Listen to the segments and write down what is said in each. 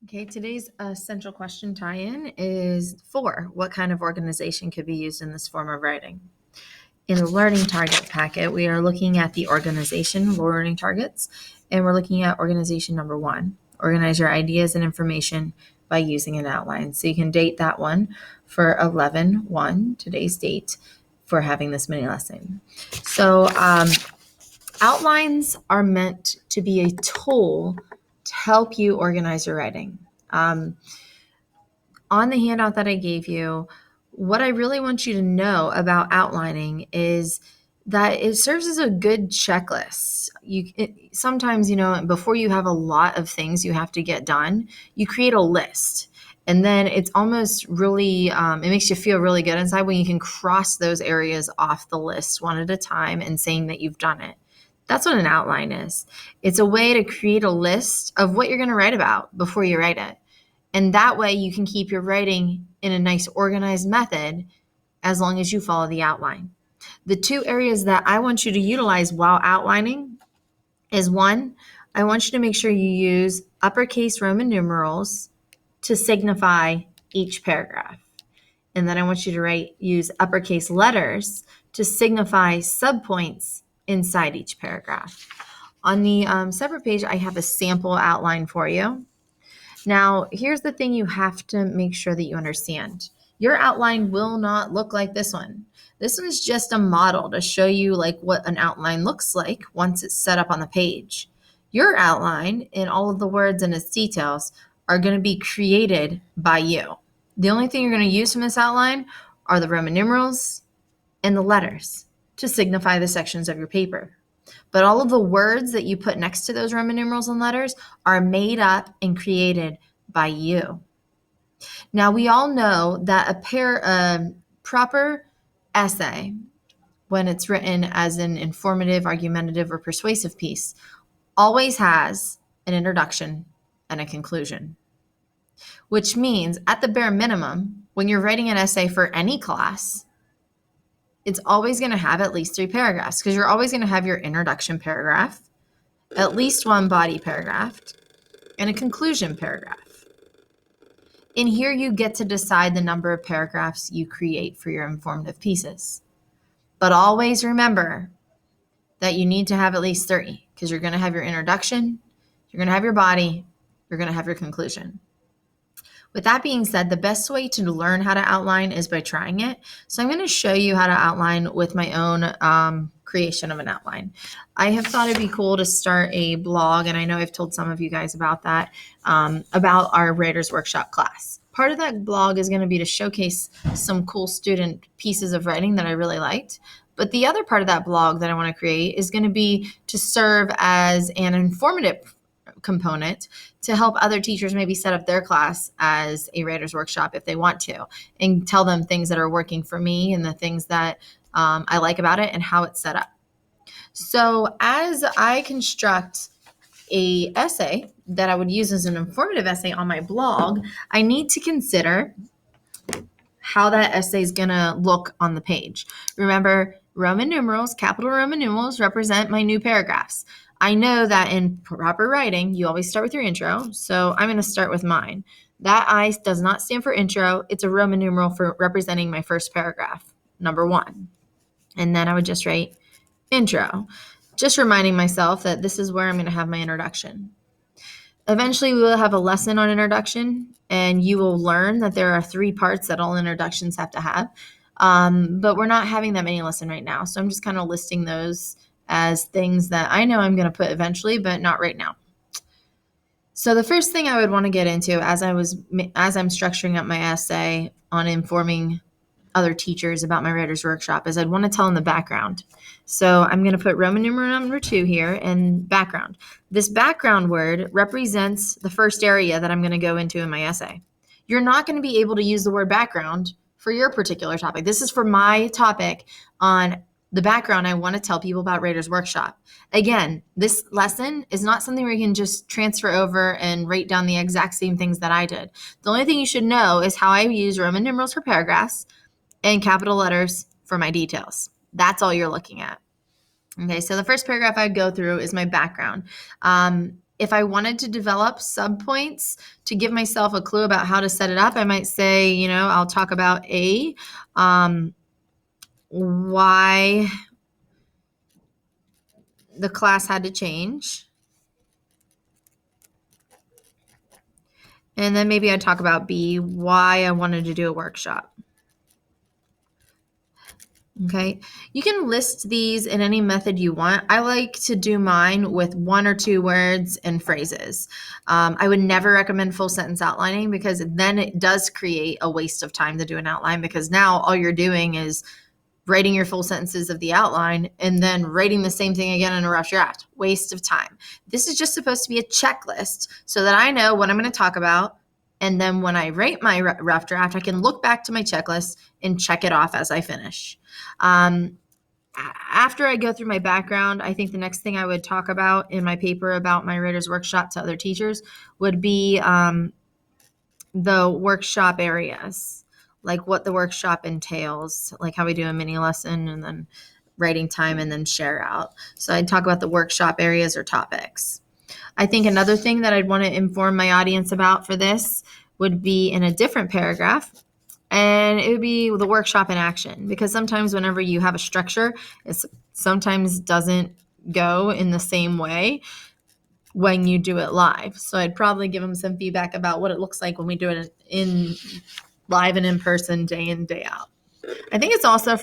Okay, today's essential question tie-in is 4. What kind of organization could be used in this form of writing? In the learning target packet, we are looking at the organization learning targets, and we're looking at organization number 1. Organize your ideas and information by using an outline. So you can date that one for 11/1, today's date, for having this mini lesson. So outlines are meant to be a tool to help you organize your writing. On the handout that I gave you, what I really want you to know about outlining is that it serves as a good checklist. Sometimes, before you have a lot of things you have to get done, you create a list. And then it's almost really, it makes you feel really good inside when you can cross those areas off the list one at a time and saying that you've done it. That's what an outline is. It's a way to create a list of what you're going to write about before you write it. And that way you can keep your writing in a nice organized method as long as you follow the outline. The 2 areas that I want you to utilize while outlining is 1, I want you to make sure you use uppercase Roman numerals to signify each paragraph. And then I want you to use uppercase letters to signify subpoints inside each paragraph. On the separate page, I have a sample outline for you. Now, here's the thing you have to make sure that you understand. Your outline will not look like this one. This one's just a model to show you what an outline looks like once it's set up on the page. Your outline and all of the words and its details are going to be created by you. The only thing you're going to use from this outline are the Roman numerals and the letters to signify the sections of your paper. But all of the words that you put next to those Roman numerals and letters are made up and created by you. Now, we all know that a proper essay, when it's written as an informative, argumentative, or persuasive piece, always has an introduction and a conclusion. Which means, at the bare minimum, when you're writing an essay for any class, it's always going to have at least 3 paragraphs, because you're always going to have your introduction paragraph, at least 1 body paragraph, and a conclusion paragraph. In here, you get to decide the number of paragraphs you create for your informative pieces. But always remember that you need to have at least 3, because you're going to have your introduction, you're going to have your body, you're going to have your conclusion. With that being said, the best way to learn how to outline is by trying it. So I'm going to show you how to outline with my own creation of an outline. I have thought it'd be cool to start a blog, and I know I've told some of you guys about that, about our Writers Workshop class. Part of that blog is going to be to showcase some cool student pieces of writing that I really liked. But the other part of that blog that I want to create is going to be to serve as an informative component to help other teachers maybe set up their class as a writer's workshop if they want to, and tell them things that are working for me and the things that I like about it and how it's set up. So as I construct a essay that I would use as an informative essay on my blog, I need to consider how that essay is going to look on the page. Remember, Roman numerals, capital Roman numerals, represent my new paragraphs. I know that in proper writing, you always start with your intro, so I'm going to start with mine. That I does not stand for intro. It's a Roman numeral for representing my first paragraph, number 1. And then I would just write intro, just reminding myself that this is where I'm going to have my introduction. Eventually, we will have a lesson on introduction, and you will learn that there are 3 parts that all introductions have to have. But we're not having that mini lesson right now, so I'm just kind of listing those as things that I know I'm going to put eventually, but not right now. So the first thing I would want to get into as I'm structuring up my essay on informing other teachers about my writer's workshop is I'd want to tell them the background. So I'm going to put Roman numeral number 2 here and background. This background word represents the first area that I'm going to go into in my essay. You're not going to be able to use the word background for your particular topic. This is for my topic on the background I want to tell people about Writer's Workshop. Again, this lesson is not something where you can just transfer over and write down the exact same things that I did. The only thing you should know is how I use Roman numerals for paragraphs and capital letters for my details. That's all you're looking at. Okay, so the first paragraph I'd go through is my background. If I wanted to develop subpoints to give myself a clue about how to set it up, I might say, I'll talk about why the class had to change. And then maybe I'd talk about B, why I wanted to do a workshop. Okay, you can list these in any method you want. I like to do mine with 1 or 2 words and phrases. I would never recommend full sentence outlining, because then it does create a waste of time to do an outline, because now all you're doing is writing your full sentences of the outline and then writing the same thing again in a rough draft. Waste of time. This is just supposed to be a checklist so that I know what I'm going to talk about. And then when I write my rough draft, I can look back to my checklist and check it off as I finish. After I go through my background, I think the next thing I would talk about in my paper about my writer's workshop to other teachers would be the workshop areas, like what the workshop entails, like how we do a mini lesson and then writing time and then share out. So I'd talk about the workshop areas or topics. I think another thing that I'd want to inform my audience about for this would be in a different paragraph, and it would be the workshop in action, because sometimes whenever you have a structure, it sometimes doesn't go in the same way when you do it live. So I'd probably give them some feedback about what it looks like when we do it in live and in person, day in, day out. I think it's also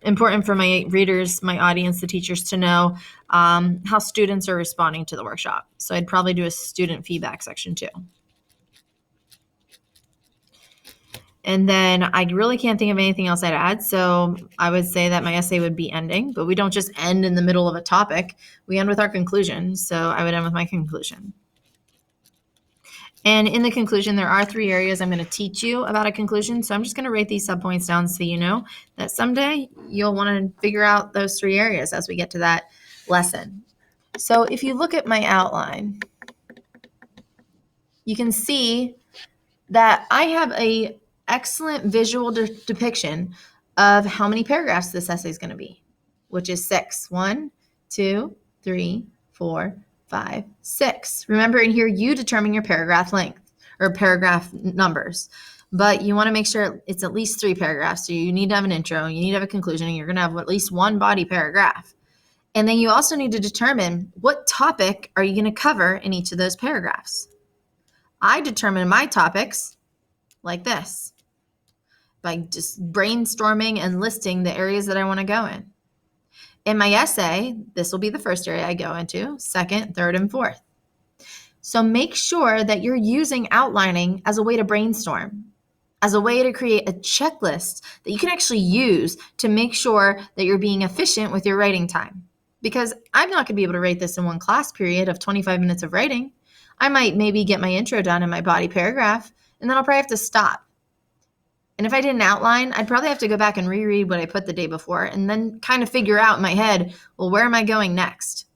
important for my readers, my audience, the teachers, to know how students are responding to the workshop. So I'd probably do a student feedback section too. And then I really can't think of anything else I'd add. So I would say that my essay would be ending, but we don't just end in the middle of a topic. We end with our conclusion. So I would end with my conclusion. And in the conclusion, there are 3 areas I'm going to teach you about a conclusion. So I'm just going to write these subpoints down so you know that someday you'll want to figure out those 3 areas as we get to that lesson. So if you look at my outline, you can see that I have a excellent visual depiction of how many paragraphs this essay is going to be, which is 6. 1, 2, 3, 4, 5, 6. Remember, in here, you determine your paragraph length or paragraph numbers, but you want to make sure it's at least 3 paragraphs. So you need to have an intro, you need to have a conclusion, and you're going to have at least 1 body paragraph. And then you also need to determine what topic are you going to cover in each of those paragraphs. I determine my topics like this, by just brainstorming and listing the areas that I want to go in. In my essay, this will be the first area I go into, second, third, and fourth. So make sure that you're using outlining as a way to brainstorm, as a way to create a checklist that you can actually use to make sure that you're being efficient with your writing time. Because I'm not going to be able to write this in one class period of 25 minutes of writing. I might maybe get my intro done in my body paragraph, and then I'll probably have to stop. And if I didn't outline, I'd probably have to go back and reread what I put the day before and then kind of figure out in my head, well, where am I going next?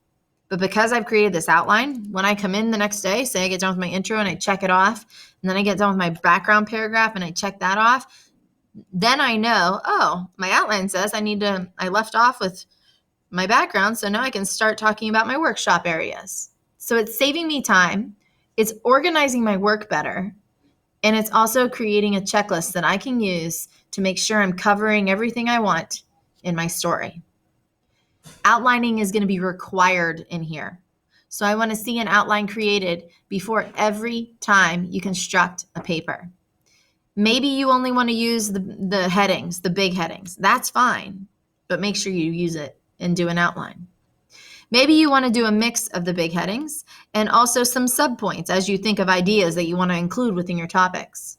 But because I've created this outline, when I come in the next day, say I get done with my intro and I check it off, and then I get done with my background paragraph and I check that off, then I know, oh, my outline says I left off with my background, so now I can start talking about my workshop areas. So it's saving me time, it's organizing my work better, and it's also creating a checklist that I can use to make sure I'm covering everything I want in my story. Outlining is going to be required in here. So I want to see an outline created before every time you construct a paper. Maybe you only want to use the headings, the big headings. That's fine, but make sure you use it and do an outline. Maybe you want to do a mix of the big headings and also some subpoints as you think of ideas that you want to include within your topics.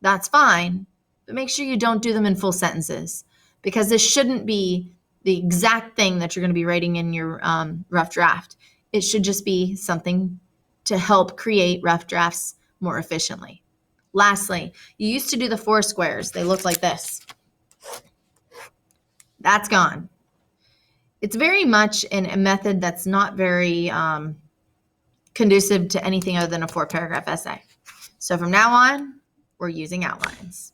That's fine, but make sure you don't do them in full sentences, because this shouldn't be the exact thing that you're going to be writing in your rough draft. It should just be something to help create rough drafts more efficiently. Lastly, you used to do the 4 squares. They look like this. That's gone. It's very much a method that's not very conducive to anything other than a 4-paragraph essay. So from now on, we're using outlines.